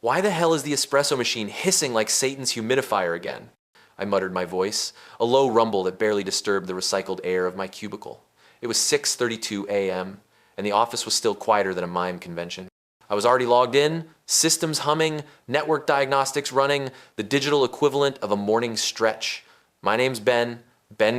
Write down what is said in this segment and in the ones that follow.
Why the hell is the espresso machine hissing like Satan's humidifier again? I muttered my voice, a low rumble that barely disturbed the recycled air of my cubicle. It was 6:32 a.m., and the office was still quieter than a mime convention. I was already logged in, systems humming, network diagnostics running, the digital equivalent of a morning stretch. My name's Ben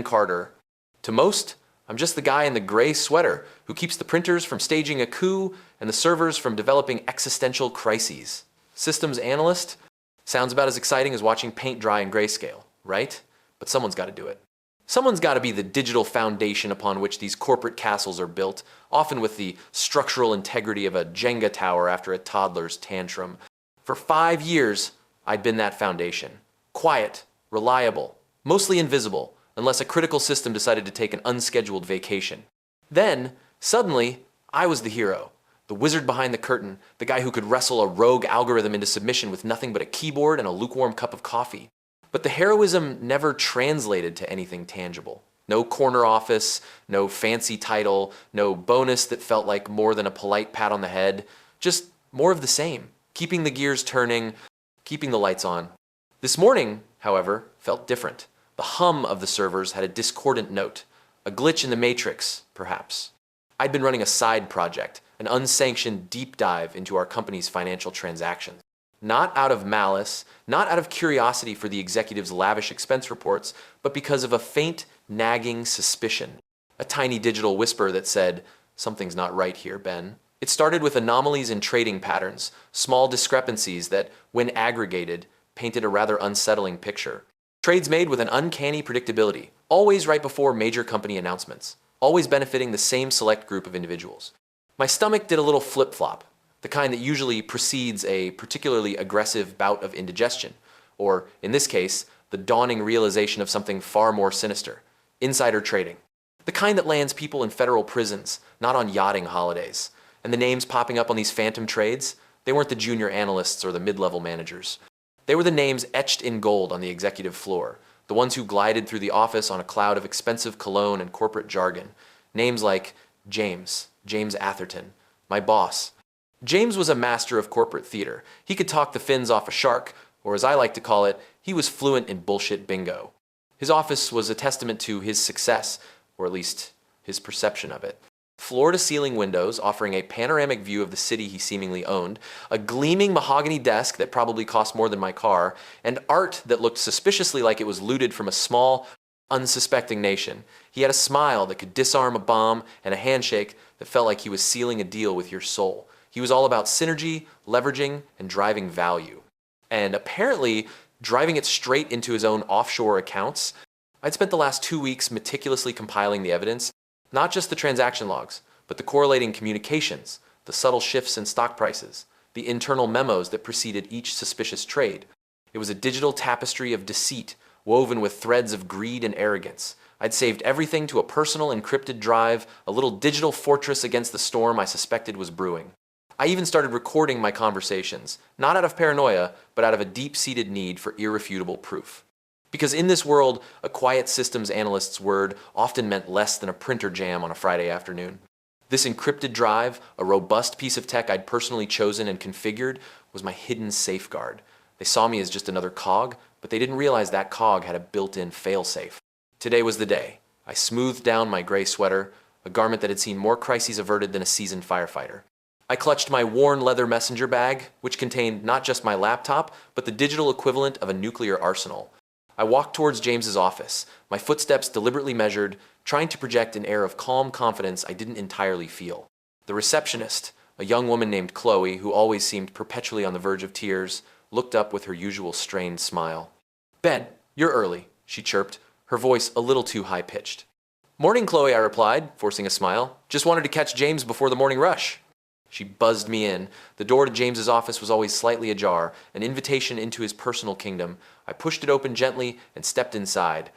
Carter. To most, I'm just the guy in the gray sweater who keeps the printers from staging a coup and the servers from developing existential crises. Systems analyst? Sounds about as exciting as watching paint dry in grayscale, right? But someone's got to do it. Someone's got to be the digital foundation upon which these corporate castles are built, often with the structural integrity of a Jenga tower after a toddler's tantrum. For 5 years, I'd been that foundation. Quiet, reliable, mostly invisible, unless a critical system decided to take an unscheduled vacation. Then, suddenly, I was the hero. The wizard behind the curtain, the guy who could wrestle a rogue algorithm into submission with nothing but a keyboard and a lukewarm cup of coffee. But the heroism never translated to anything tangible. No corner office, no fancy title, no bonus that felt like more than a polite pat on the head. Just more of the same, keeping the gears turning, keeping the lights on. This morning, however, felt different. The hum of the servers had a discordant note, a glitch in the matrix, perhaps. I'd been running a side project, an unsanctioned deep dive into our company's financial transactions. Not out of malice, not out of curiosity for the executive's lavish expense reports, but because of a faint, nagging suspicion. A tiny digital whisper that said, "Something's not right here, Ben." It started with anomalies in trading patterns, small discrepancies that, when aggregated, painted a rather unsettling picture. Trades made with an uncanny predictability, always right before major company announcements, always benefiting the same select group of individuals. My stomach did a little flip-flop, the kind that usually precedes a particularly aggressive bout of indigestion, or, in this case, the dawning realization of something far more sinister, insider trading. The kind that lands people in federal prisons, not on yachting holidays. And the names popping up on these phantom trades, they weren't the junior analysts or the mid-level managers. They were the names etched in gold on the executive floor, the ones who glided through the office on a cloud of expensive cologne and corporate jargon. Names like James Atherton, my boss. James was a master of corporate theater. He could talk the fins off a shark, or as I like to call it, he was fluent in bullshit bingo. His office was a testament to his success, or at least his perception of it. Floor-to-ceiling windows offering a panoramic view of the city he seemingly owned, a gleaming mahogany desk that probably cost more than my car, and art that looked suspiciously like it was looted from a small, unsuspecting nation. He had a smile that could disarm a bomb and a handshake that felt like he was sealing a deal with your soul. He was all about synergy, leveraging, and driving value. And apparently, driving it straight into his own offshore accounts. I'd spent the last 2 weeks meticulously compiling the evidence, not just the transaction logs, but the correlating communications, the subtle shifts in stock prices, the internal memos that preceded each suspicious trade. It was a digital tapestry of deceit, woven with threads of greed and arrogance. I'd saved everything to a personal encrypted drive, a little digital fortress against the storm I suspected was brewing. I even started recording my conversations, not out of paranoia, but out of a deep-seated need for irrefutable proof. Because in this world, a quiet systems analyst's word often meant less than a printer jam on a Friday afternoon. This encrypted drive, a robust piece of tech I'd personally chosen and configured, was my hidden safeguard. They saw me as just another cog, but they didn't realize that cog had a built-in failsafe. Today was the day. I smoothed down my gray sweater, a garment that had seen more crises averted than a seasoned firefighter. I clutched my worn leather messenger bag, which contained not just my laptop, but the digital equivalent of a nuclear arsenal. I walked towards James's office, my footsteps deliberately measured, trying to project an air of calm confidence I didn't entirely feel. The receptionist, a young woman named Chloe, who always seemed perpetually on the verge of tears, looked up with her usual strained smile. "Ben, you're early," she chirped, her voice a little too high-pitched. "Morning, Chloe," I replied, forcing a smile. "Just wanted to catch James before the morning rush." She buzzed me in. The door to James's office was always slightly ajar, an invitation into his personal kingdom. I pushed it open gently and stepped inside.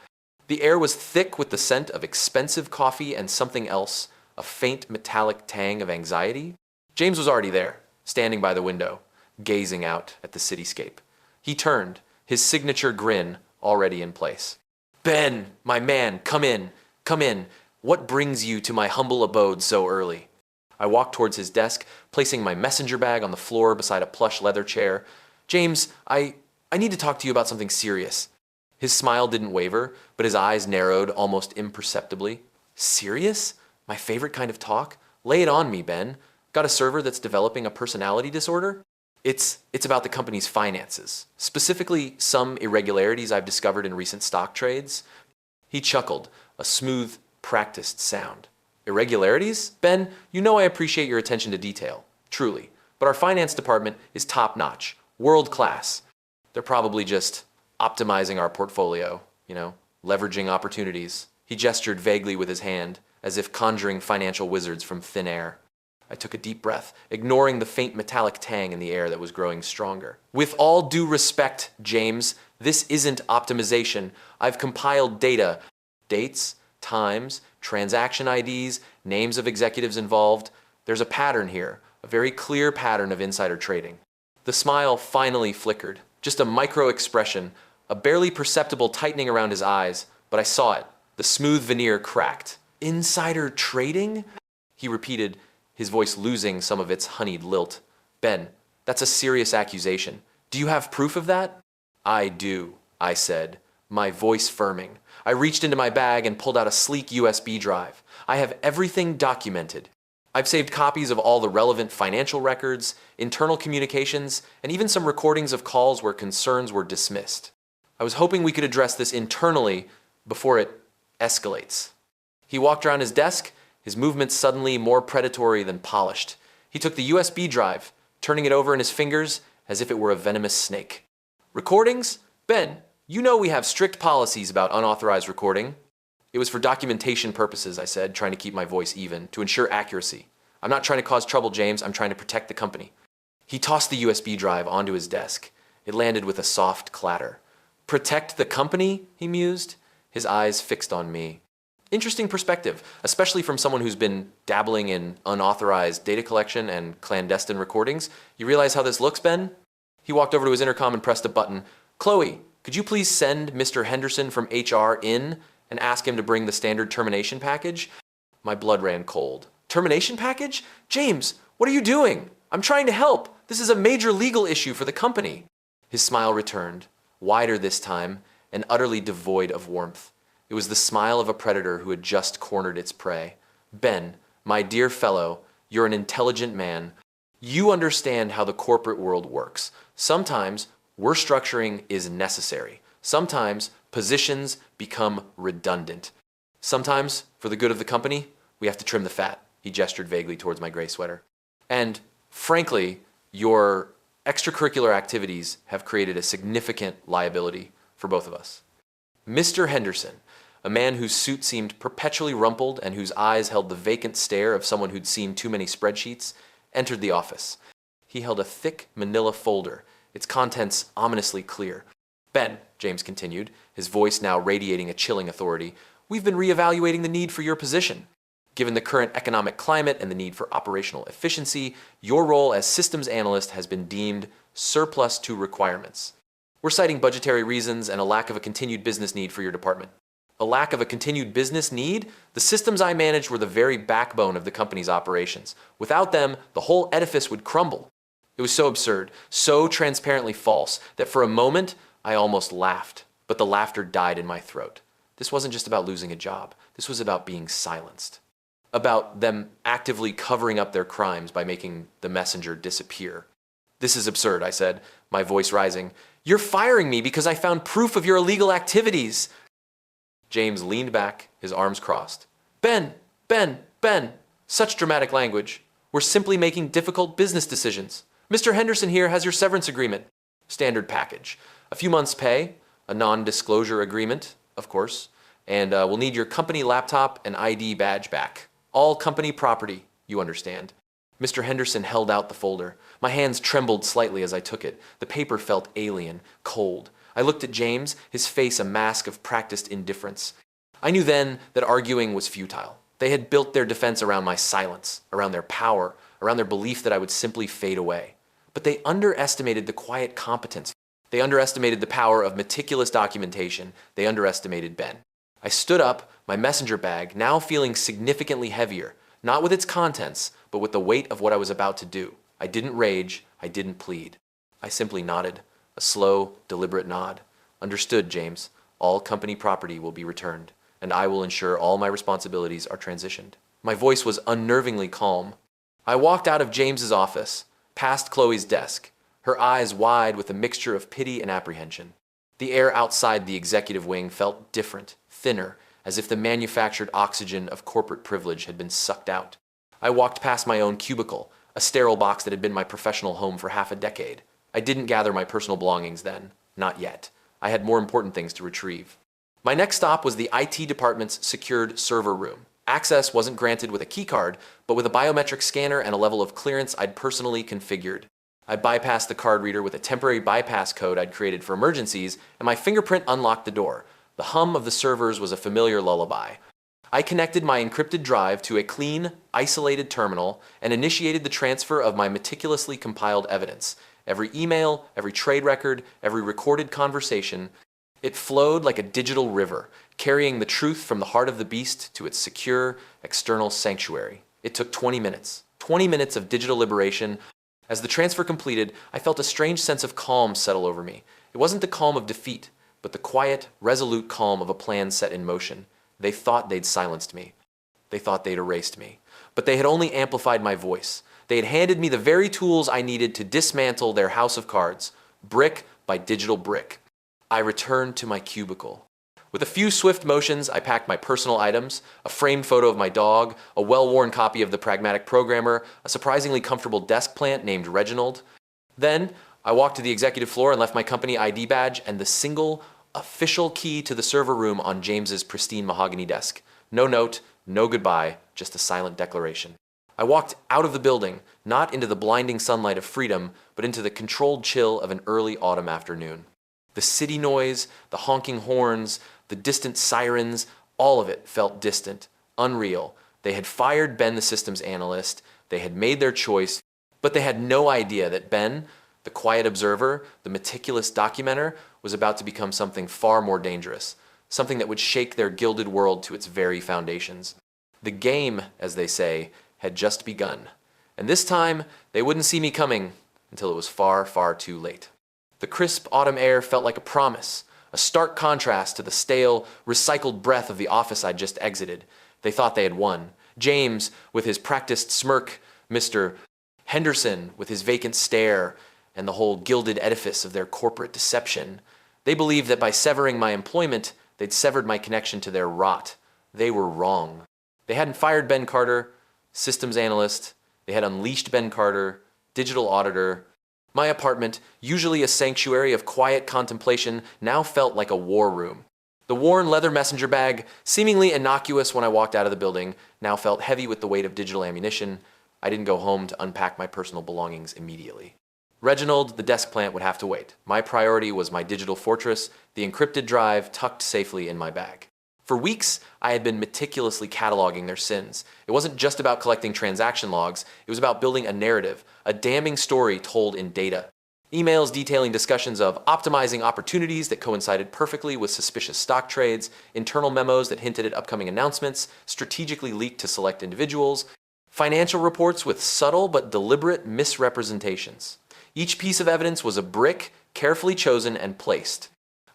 The air was thick with the scent of expensive coffee and something else, a faint metallic tang of anxiety. James was already there, standing by the window, gazing out at the cityscape. He turned, his signature grin already in place. "Ben, my man, come in, come in. What brings you to my humble abode so early?" I walked towards his desk, placing my messenger bag on the floor beside a plush leather chair. James, I need to talk to you about something serious. His smile didn't waver, but his eyes narrowed almost imperceptibly. Serious? My favorite kind of talk? Lay it on me, Ben. Got a server that's developing a personality disorder? It's about the company's finances, specifically some irregularities I've discovered in recent stock trades. He chuckled, a smooth, practiced sound. Irregularities? Ben, you know I appreciate your attention to detail, truly, but our finance department is top-notch, world-class. They're probably just optimizing our portfolio, leveraging opportunities. He gestured vaguely with his hand, as if conjuring financial wizards from thin air. I took a deep breath, ignoring the faint metallic tang in the air that was growing stronger. With all due respect, James, this isn't optimization. I've compiled data, dates, times, transaction IDs, names of executives involved. There's a pattern here, a very clear pattern of insider trading. The smile finally flickered, just a micro expression, a barely perceptible tightening around his eyes, but I saw it. The smooth veneer cracked. Insider trading? He repeated, his voice losing some of its honeyed lilt. Ben, that's a serious accusation. Do you have proof of that? I do, I said, my voice firming. I reached into my bag and pulled out a sleek USB drive. I have everything documented. I've saved copies of all the relevant financial records, internal communications, and even some recordings of calls where concerns were dismissed. I was hoping we could address this internally before it escalates. He walked around his desk, his movements suddenly more predatory than polished. He took the USB drive, turning it over in his fingers as if it were a venomous snake. Recordings? Ben, you know we have strict policies about unauthorized recording. It was for documentation purposes, I said, trying to keep my voice even, to ensure accuracy. I'm not trying to cause trouble, James. I'm trying to protect the company. He tossed the USB drive onto his desk. It landed with a soft clatter. Protect the company? He mused, his eyes fixed on me. Interesting perspective, especially from someone who's been dabbling in unauthorized data collection and clandestine recordings. You realize how this looks, Ben? He walked over to his intercom and pressed a button. Chloe, could you please send Mr. Henderson from HR in and ask him to bring the standard termination package? My blood ran cold. Termination package? James, what are you doing? I'm trying to help. This is a major legal issue for the company. His smile returned, wider this time and utterly devoid of warmth. It was the smile of a predator who had just cornered its prey. Ben, my dear fellow, you're an intelligent man. You understand how the corporate world works. Sometimes work structuring is necessary. Sometimes positions become redundant. Sometimes, for the good of the company, we have to trim the fat. He gestured vaguely towards my gray sweater. And frankly, your extracurricular activities have created a significant liability for both of us. Mr. Henderson, a man whose suit seemed perpetually rumpled and whose eyes held the vacant stare of someone who'd seen too many spreadsheets, entered the office. He held a thick manila folder, its contents ominously clear. Ben, James continued, his voice now radiating a chilling authority, we've been reevaluating the need for your position. Given the current economic climate and the need for operational efficiency, your role as systems analyst has been deemed surplus to requirements. We're citing budgetary reasons and a lack of a continued business need for your department. A lack of a continued business need? The systems I managed were the very backbone of the company's operations. Without them, the whole edifice would crumble. It was so absurd, so transparently false, that for a moment, I almost laughed. But the laughter died in my throat. This wasn't just about losing a job. This was about being silenced. About them actively covering up their crimes by making the messenger disappear. This is absurd, I said, my voice rising. You're firing me because I found proof of your illegal activities. James leaned back, his arms crossed. Ben, such dramatic language. We're simply making difficult business decisions. Mr. Henderson here has your severance agreement. Standard package. A few months' pay, a non-disclosure agreement, of course, and we'll need your company laptop and ID badge back. All company property, you understand. Mr. Henderson held out the folder. My hands trembled slightly as I took it. The paper felt alien, cold. I looked at James, his face a mask of practiced indifference. I knew then that arguing was futile. They had built their defense around my silence, around their power, around their belief that I would simply fade away. But they underestimated the quiet competence. They underestimated the power of meticulous documentation. They underestimated Ben. I stood up, my messenger bag, now feeling significantly heavier, not with its contents, but with the weight of what I was about to do. I didn't rage, I didn't plead. I simply nodded, a slow, deliberate nod. Understood, James. All company property will be returned, and I will ensure all my responsibilities are transitioned. My voice was unnervingly calm. I walked out of James's office, past Chloe's desk, her eyes wide with a mixture of pity and apprehension. The air outside the executive wing felt different, thinner, as if the manufactured oxygen of corporate privilege had been sucked out. I walked past my own cubicle, a sterile box that had been my professional home for half a decade. I didn't gather my personal belongings then. Not yet. I had more important things to retrieve. My next stop was the IT department's secured server room. Access wasn't granted with a keycard, but with a biometric scanner and a level of clearance I'd personally configured. I bypassed the card reader with a temporary bypass code I'd created for emergencies, and my fingerprint unlocked the door. The hum of the servers was a familiar lullaby. I connected my encrypted drive to a clean, isolated terminal and initiated the transfer of my meticulously compiled evidence. Every email, every trade record, every recorded conversation, it flowed like a digital river, carrying the truth from the heart of the beast to its secure, external sanctuary. It took 20 minutes. 20 minutes of digital liberation. As the transfer completed, I felt a strange sense of calm settle over me. It wasn't the calm of defeat, but the quiet, resolute calm of a plan set in motion. They thought they'd silenced me. They thought they'd erased me. But they had only amplified my voice. They had handed me the very tools I needed to dismantle their house of cards, brick by digital brick. I returned to my cubicle. With a few swift motions, I packed my personal items, a framed photo of my dog, a well-worn copy of The Pragmatic Programmer, a surprisingly comfortable desk plant named Reginald. Then, I walked to the executive floor and left my company ID badge and the single, official key to the server room on James's pristine mahogany desk. No note, no goodbye, just a silent declaration. I walked out of the building, not into the blinding sunlight of freedom, but into the controlled chill of an early autumn afternoon. The city noise, the honking horns, the distant sirens, all of it felt distant, unreal. They had fired Ben, the systems analyst. They had made their choice, but they had no idea that Ben, the quiet observer, the meticulous documenter, was about to become something far more dangerous, something that would shake their gilded world to its very foundations. The game, as they say, had just begun, and this time they wouldn't see me coming until it was far, far too late. The crisp autumn air felt like a promise, a stark contrast to the stale, recycled breath of the office I'd just exited. They thought they had won. James, with his practiced smirk, Mr. Henderson, with his vacant stare, and the whole gilded edifice of their corporate deception. They believed that by severing my employment, they'd severed my connection to their rot. They were wrong. They hadn't fired Ben Carter, systems analyst. They had unleashed Ben Carter, digital auditor. My apartment, usually a sanctuary of quiet contemplation, now felt like a war room. The worn leather messenger bag, seemingly innocuous when I walked out of the building, now felt heavy with the weight of digital ammunition. I didn't go home to unpack my personal belongings immediately. Reginald, the desk plant, would have to wait. My priority was my digital fortress, the encrypted drive tucked safely in my bag. For weeks, I had been meticulously cataloging their sins. It wasn't just about collecting transaction logs, it was about building a narrative, a damning story told in data. Emails detailing discussions of optimizing opportunities that coincided perfectly with suspicious stock trades, internal memos that hinted at upcoming announcements, strategically leaked to select individuals, financial reports with subtle but deliberate misrepresentations. Each piece of evidence was a brick, carefully chosen and placed.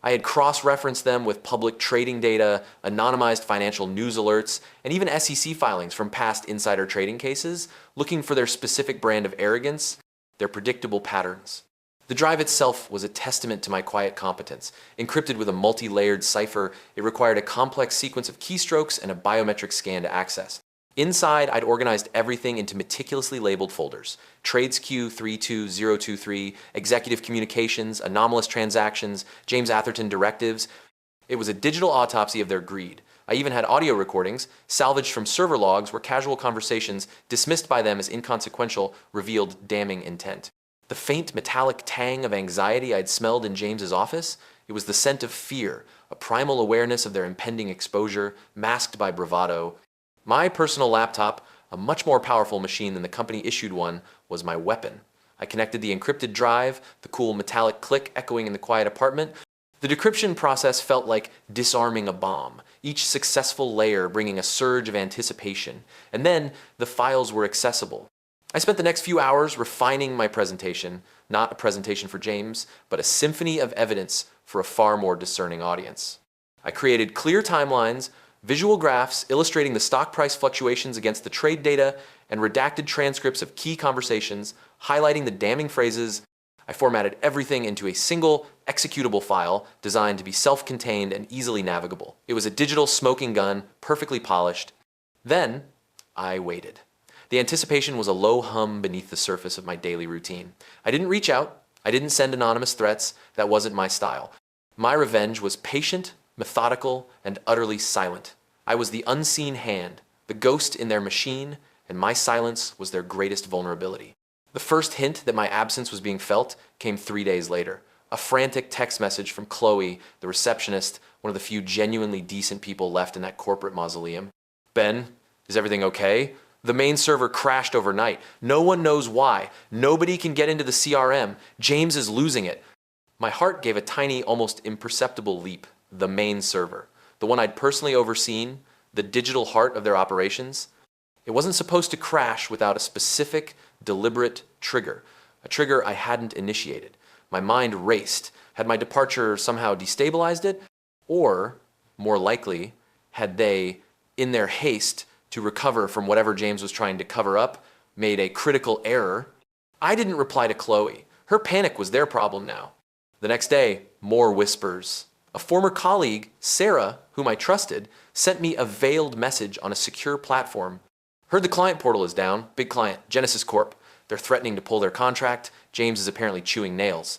I had cross-referenced them with public trading data, anonymized financial news alerts, and even SEC filings from past insider trading cases, looking for their specific brand of arrogance, their predictable patterns. The drive itself was a testament to my quiet competence. Encrypted with a multi-layered cipher, it required a complex sequence of keystrokes and a biometric scan to access. Inside, I'd organized everything into meticulously labeled folders. Trades Q 32023, executive communications, anomalous transactions, James Atherton directives. It was a digital autopsy of their greed. I even had audio recordings, salvaged from server logs where casual conversations, dismissed by them as inconsequential, revealed damning intent. The faint metallic tang of anxiety I'd smelled in James's office, it was the scent of fear, a primal awareness of their impending exposure, masked by bravado. My personal laptop, a much more powerful machine than the company-issued one, was my weapon. I connected the encrypted drive, the cool metallic click echoing in the quiet apartment. The decryption process felt like disarming a bomb. each successful layer bringing a surge of anticipation, and then the files were accessible. I spent the next few hours refining my presentation, not a presentation for James, but a symphony of evidence for a far more discerning audience. I created clear timelines, visual graphs illustrating the stock price fluctuations against the trade data, and redacted transcripts of key conversations, highlighting the damning phrases. I formatted everything into a single executable file designed to be self-contained and easily navigable. It was a digital smoking gun, perfectly polished. Then I waited. The anticipation was a low hum beneath the surface of my daily routine. I didn't reach out. I didn't send anonymous threats. That wasn't my style. My revenge was patient, methodical, and utterly silent. I was the unseen hand, the ghost in their machine, and my silence was their greatest vulnerability. The first hint that my absence was being felt came 3 days later. A frantic text message from Chloe, the receptionist, one of the few genuinely decent people left in that corporate mausoleum. Ben, is everything okay? The main server crashed overnight. No one knows why. Nobody can get into the CRM. James is losing it. My heart gave a tiny, almost imperceptible leap. The main server, the one I'd personally overseen, the digital heart of their operations. It wasn't supposed to crash without a specific, deliberate trigger, a trigger I hadn't initiated. My mind raced. Had my departure somehow destabilized it? Or, more likely, had they, in their haste to recover from whatever James was trying to cover up, made a critical error? I didn't reply to Chloe. Her panic was their problem now. The next day, more whispers. A former colleague, Sarah, whom I trusted, sent me a veiled message on a secure platform. Heard the client portal is down. Big client, Genesis Corp. They're threatening to pull their contract. James is apparently chewing nails.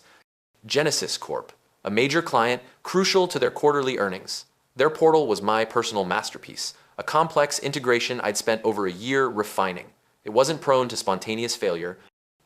Genesis Corp, a major client crucial to their quarterly earnings. Their portal was my personal masterpiece, a complex integration I'd spent over a year refining. It wasn't prone to spontaneous failure.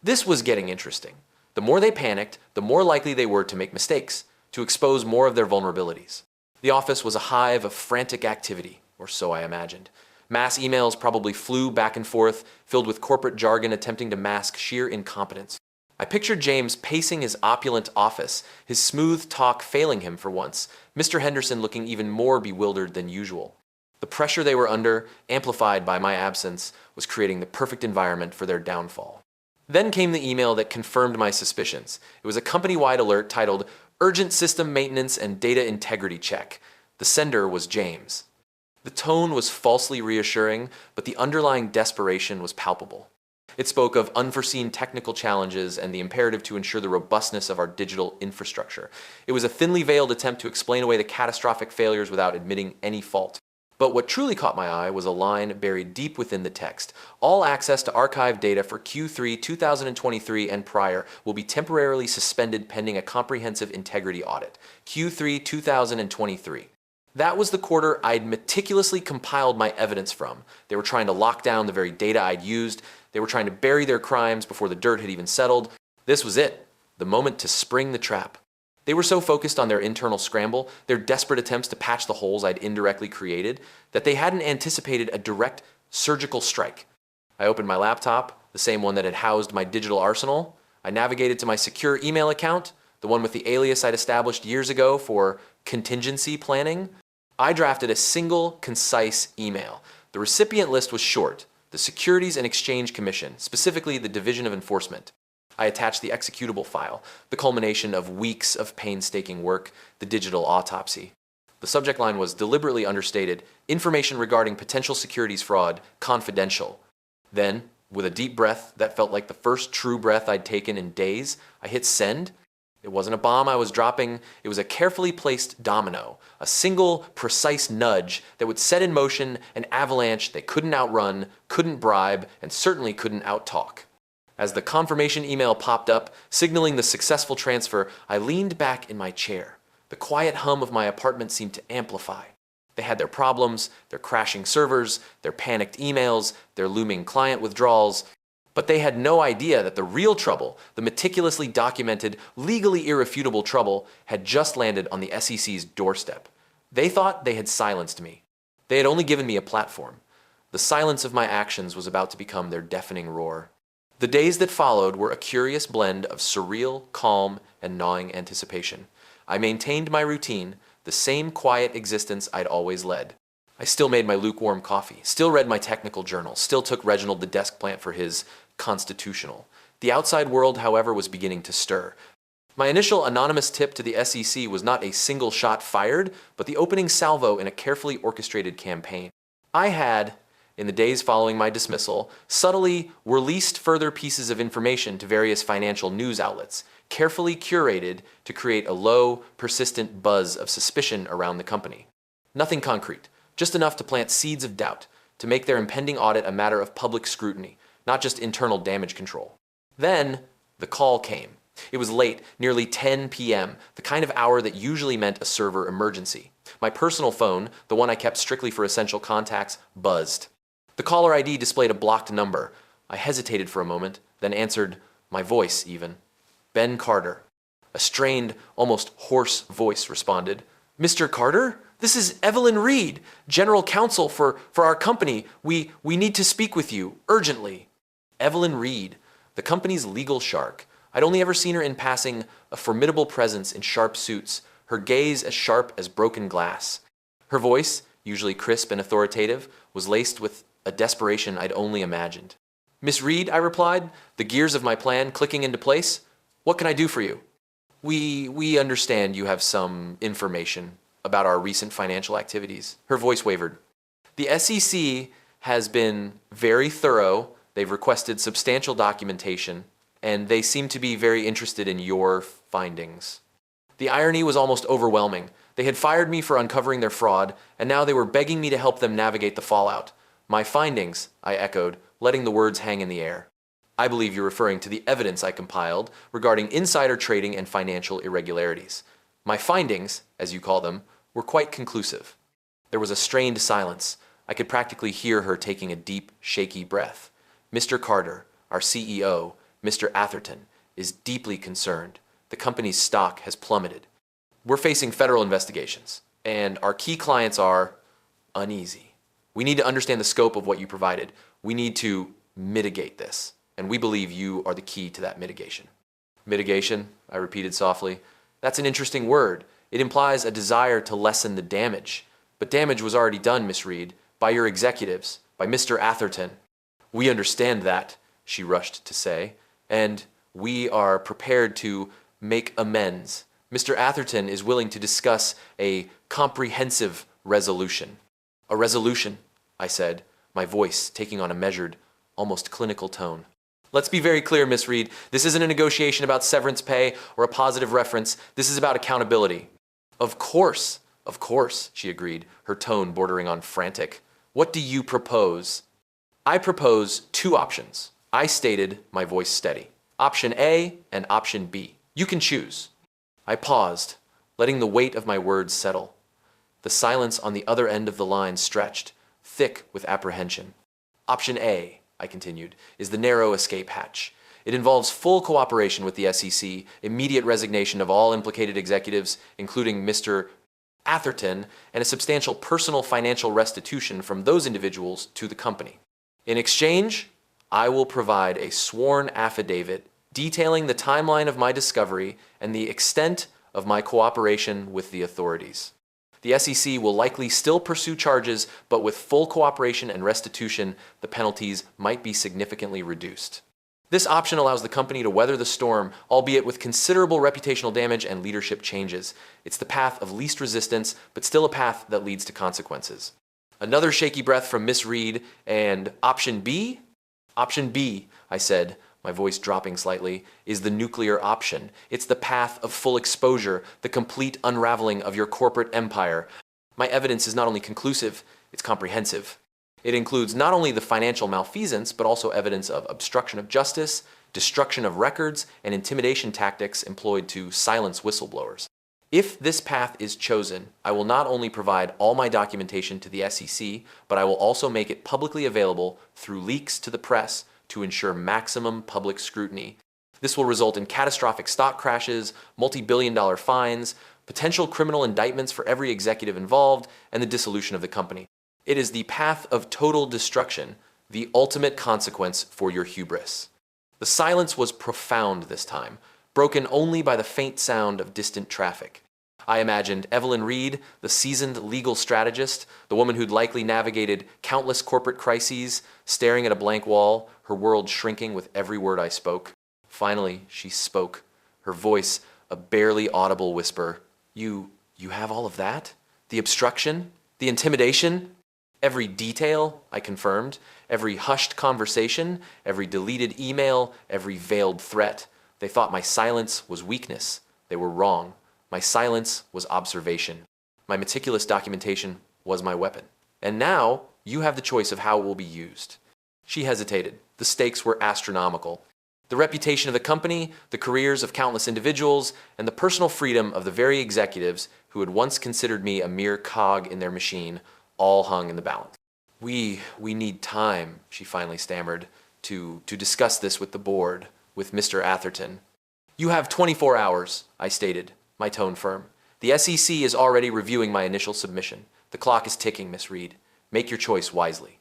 This was getting interesting. The more they panicked, the more likely they were to make mistakes, to expose more of their vulnerabilities. The office was a hive of frantic activity, or so I imagined. Mass emails probably flew back and forth, filled with corporate jargon attempting to mask sheer incompetence. I pictured James pacing his opulent office, his smooth talk failing him for once, Mr. Henderson looking even more bewildered than usual. The pressure they were under, amplified by my absence, was creating the perfect environment for their downfall. Then came the email that confirmed my suspicions. It was a company-wide alert titled Urgent System Maintenance and Data Integrity Check. The sender was James. The tone was falsely reassuring, but the underlying desperation was palpable. It spoke of unforeseen technical challenges and the imperative to ensure the robustness of our digital infrastructure. It was a thinly veiled attempt to explain away the catastrophic failures without admitting any fault. But what truly caught my eye was a line buried deep within the text. All access to archive data for Q3 2023 and prior will be temporarily suspended pending a comprehensive integrity audit. Q3 2023. That was the quarter I'd meticulously compiled my evidence from. They were trying to lock down the very data I'd used. They were trying to bury their crimes before the dirt had even settled. This was it, the moment to spring the trap. They were so focused on their internal scramble, their desperate attempts to patch the holes I'd indirectly created, that they hadn't anticipated a direct surgical strike. I opened my laptop, the same one that had housed my digital arsenal. I navigated to my secure email account, the one with the alias I'd established years ago for contingency planning. I drafted a single, concise email. The recipient list was short: the Securities and Exchange Commission, specifically the Division of Enforcement. I attached the executable file, the culmination of weeks of painstaking work, the digital autopsy. The subject line was deliberately understated: information regarding potential securities fraud, confidential. Then, with a deep breath that felt like the first true breath I'd taken in days, I hit send. It wasn't a bomb I was dropping, it was a carefully placed domino, a single, precise nudge that would set in motion an avalanche they couldn't outrun, couldn't bribe, and certainly couldn't outtalk. As the confirmation email popped up, signaling the successful transfer, I leaned back in my chair. The quiet hum of my apartment seemed to amplify. They had their problems, their crashing servers, their panicked emails, their looming client withdrawals, but they had no idea that the real trouble, the meticulously documented, legally irrefutable trouble, had just landed on the SEC's doorstep. They thought they had silenced me. They had only given me a platform. The silence of my actions was about to become their deafening roar. The days that followed were a curious blend of surreal, calm, and gnawing anticipation. I maintained my routine, the same quiet existence I'd always led. I still made my lukewarm coffee, still read my technical journal, still took Reginald the desk plant for his constitutional. The outside world, however, was beginning to stir. My initial anonymous tip to the SEC was not a single shot fired, but the opening salvo in a carefully orchestrated campaign. I had, in the days following my dismissal, subtly released further pieces of information to various financial news outlets, carefully curated to create a low, persistent buzz of suspicion around the company. Nothing concrete, just enough to plant seeds of doubt, to make their impending audit a matter of public scrutiny, not just internal damage control. Then, the call came. It was late, nearly 10 p.m., the kind of hour that usually meant a server emergency. My personal phone, the one I kept strictly for essential contacts, buzzed. The caller ID displayed a blocked number. I hesitated for a moment, then answered, my voice even. Ben Carter. A strained, almost hoarse voice responded. Mr. Carter? This is Evelyn Reed, General Counsel for our company. We need to speak with you, urgently. Evelyn Reed, the company's legal shark. I'd only ever seen her in passing, a formidable presence in sharp suits, her gaze as sharp as broken glass. Her voice, usually crisp and authoritative, was laced with a desperation I'd only imagined. Miss Reed, I replied, the gears of my plan clicking into place. What can I do for you? We understand you have some information about our recent financial activities. Her voice wavered. The SEC has been very thorough. They've requested substantial documentation, and they seem to be very interested in your findings. The irony was almost overwhelming. They had fired me for uncovering their fraud, and now they were begging me to help them navigate the fallout. My findings, I echoed, letting the words hang in the air. I believe you're referring to the evidence I compiled regarding insider trading and financial irregularities. My findings, as you call them, were quite conclusive. There was a strained silence. I could practically hear her taking a deep, shaky breath. Mr. Carter, our CEO, Mr. Atherton, is deeply concerned. The company's stock has plummeted. We're facing federal investigations, and our key clients are uneasy. We need to understand the scope of what you provided. We need to mitigate this, and we believe you are the key to that mitigation. Mitigation, I repeated softly. That's an interesting word. It implies a desire to lessen the damage. But damage was already done, Miss Reed, by your executives, by Mr. Atherton. We understand that, she rushed to say, and we are prepared to make amends. Mr. Atherton is willing to discuss a comprehensive resolution. A resolution, I said, my voice taking on a measured, almost clinical tone. Let's be very clear, Miss Reed. This isn't a negotiation about severance pay or a positive reference. This is about accountability. Of course, she agreed, her tone bordering on frantic. What do you propose? I propose two options. I stated, my voice steady. Option A and option B. You can choose. I paused, letting the weight of my words settle. The silence on the other end of the line stretched, thick with apprehension. Option A, I continued, is the narrow escape hatch. It involves full cooperation with the SEC, immediate resignation of all implicated executives, including Mr. Atherton, and a substantial personal financial restitution from those individuals to the company. In exchange, I will provide a sworn affidavit detailing the timeline of my discovery and the extent of my cooperation with the authorities. The SEC will likely still pursue charges, but with full cooperation and restitution, the penalties might be significantly reduced. This option allows the company to weather the storm, albeit with considerable reputational damage and leadership changes. It's the path of least resistance, but still a path that leads to consequences. Another shaky breath from Miss Reed, and option B? Option B, I said, my voice dropping slightly, is the nuclear option. It's the path of full exposure, the complete unraveling of your corporate empire. My evidence is not only conclusive, it's comprehensive. It includes not only the financial malfeasance, but also evidence of obstruction of justice, destruction of records, and intimidation tactics employed to silence whistleblowers. If this path is chosen, I will not only provide all my documentation to the SEC, but I will also make it publicly available through leaks to the press to ensure maximum public scrutiny. This will result in catastrophic stock crashes, multi-billion-dollar fines, potential criminal indictments for every executive involved, and the dissolution of the company. It is the path of total destruction, the ultimate consequence for your hubris. The silence was profound this time, broken only by the faint sound of distant traffic. I imagined Evelyn Reed, the seasoned legal strategist, the woman who'd likely navigated countless corporate crises, staring at a blank wall, her world shrinking with every word I spoke. Finally, she spoke, her voice a barely audible whisper. You have all of that? The obstruction? The intimidation? Every detail, I confirmed. Every hushed conversation, every deleted email, every veiled threat. They thought my silence was weakness. They were wrong. My silence was observation. My meticulous documentation was my weapon. And now, you have the choice of how it will be used. She hesitated. The stakes were astronomical. The reputation of the company, the careers of countless individuals, and the personal freedom of the very executives who had once considered me a mere cog in their machine all hung in the balance. We need time, she finally stammered, to discuss this with the board, with Mr. Atherton. You have 24 hours, I stated, my tone firm. The SEC is already reviewing my initial submission. The clock is ticking, Miss Reed. Make your choice wisely.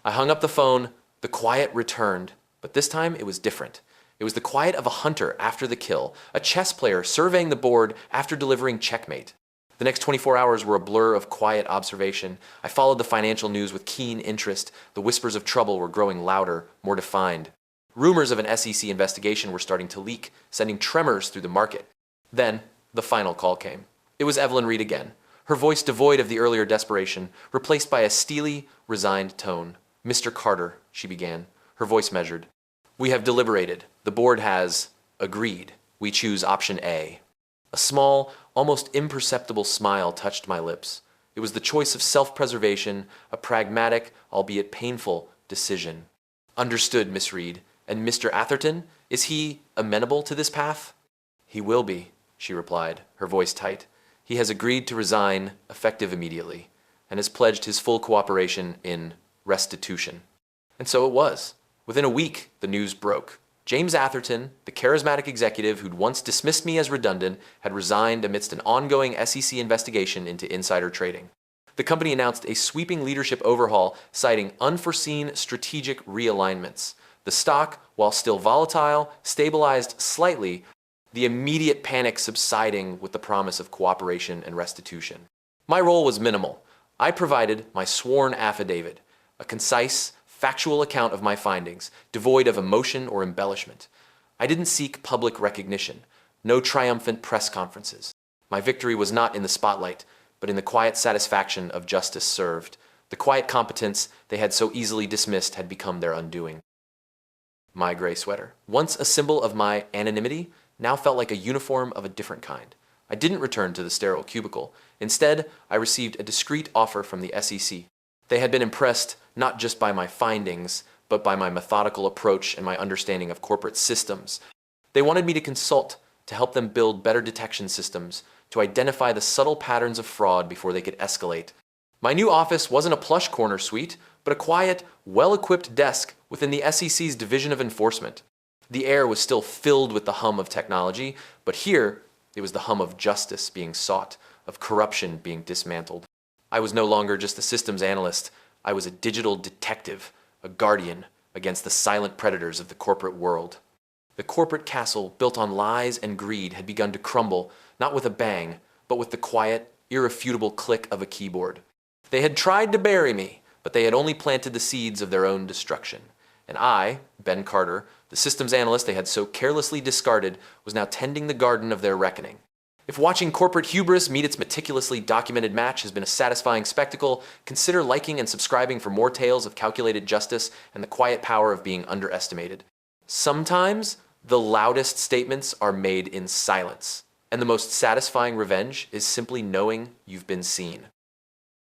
I hung up the phone. The quiet returned, but this time it was different. It was the quiet of a hunter after the kill, a chess player surveying the board after delivering checkmate. The next 24 hours were a blur of quiet observation. I followed the financial news with keen interest. The whispers of trouble were growing louder, more defined. Rumors of an SEC investigation were starting to leak, sending tremors through the market. Then, the final call came. It was Evelyn Reed again, her voice devoid of the earlier desperation, replaced by a steely, resigned tone. Mr. Carter, she began, her voice measured. We have deliberated. The board has agreed. We choose option A. A small, almost imperceptible smile touched my lips. It was the choice of self-preservation, a pragmatic, albeit painful, decision. Understood, Miss Reed. And Mr. Atherton, is he amenable to this path? He will be, she replied, her voice tight. He has agreed to resign, effective immediately, and has pledged his full cooperation in restitution. And so it was. Within a week, the news broke. James Atherton, the charismatic executive who'd once dismissed me as redundant, had resigned amidst an ongoing SEC investigation into insider trading. The company announced a sweeping leadership overhaul, citing unforeseen strategic realignments. The stock, while still volatile, stabilized slightly, the immediate panic subsiding with the promise of cooperation and restitution. My role was minimal. I provided my sworn affidavit, a concise, factual account of my findings, devoid of emotion or embellishment. I didn't seek public recognition, no triumphant press conferences. My victory was not in the spotlight, but in the quiet satisfaction of justice served. The quiet competence they had so easily dismissed had become their undoing. My gray sweater, once a symbol of my anonymity, now felt like a uniform of a different kind. I didn't return to the sterile cubicle. Instead, I received a discreet offer from the SEC. They had been impressed not just by my findings, but by my methodical approach and my understanding of corporate systems. They wanted me to consult, to help them build better detection systems, to identify the subtle patterns of fraud before they could escalate. My new office wasn't a plush corner suite, but a quiet, well-equipped desk within the SEC's Division of Enforcement. The air was still filled with the hum of technology, but here it was the hum of justice being sought, of corruption being dismantled. I was no longer just a systems analyst. I was a digital detective, a guardian against the silent predators of the corporate world. The corporate castle built on lies and greed had begun to crumble, not with a bang, but with the quiet, irrefutable click of a keyboard. They had tried to bury me, but they had only planted the seeds of their own destruction. And I, Ben Carter, the systems analyst they had so carelessly discarded, was now tending the garden of their reckoning. If watching corporate hubris meet its meticulously documented match has been a satisfying spectacle, consider liking and subscribing for more tales of calculated justice and the quiet power of being underestimated. Sometimes, the loudest statements are made in silence, and the most satisfying revenge is simply knowing you've been seen.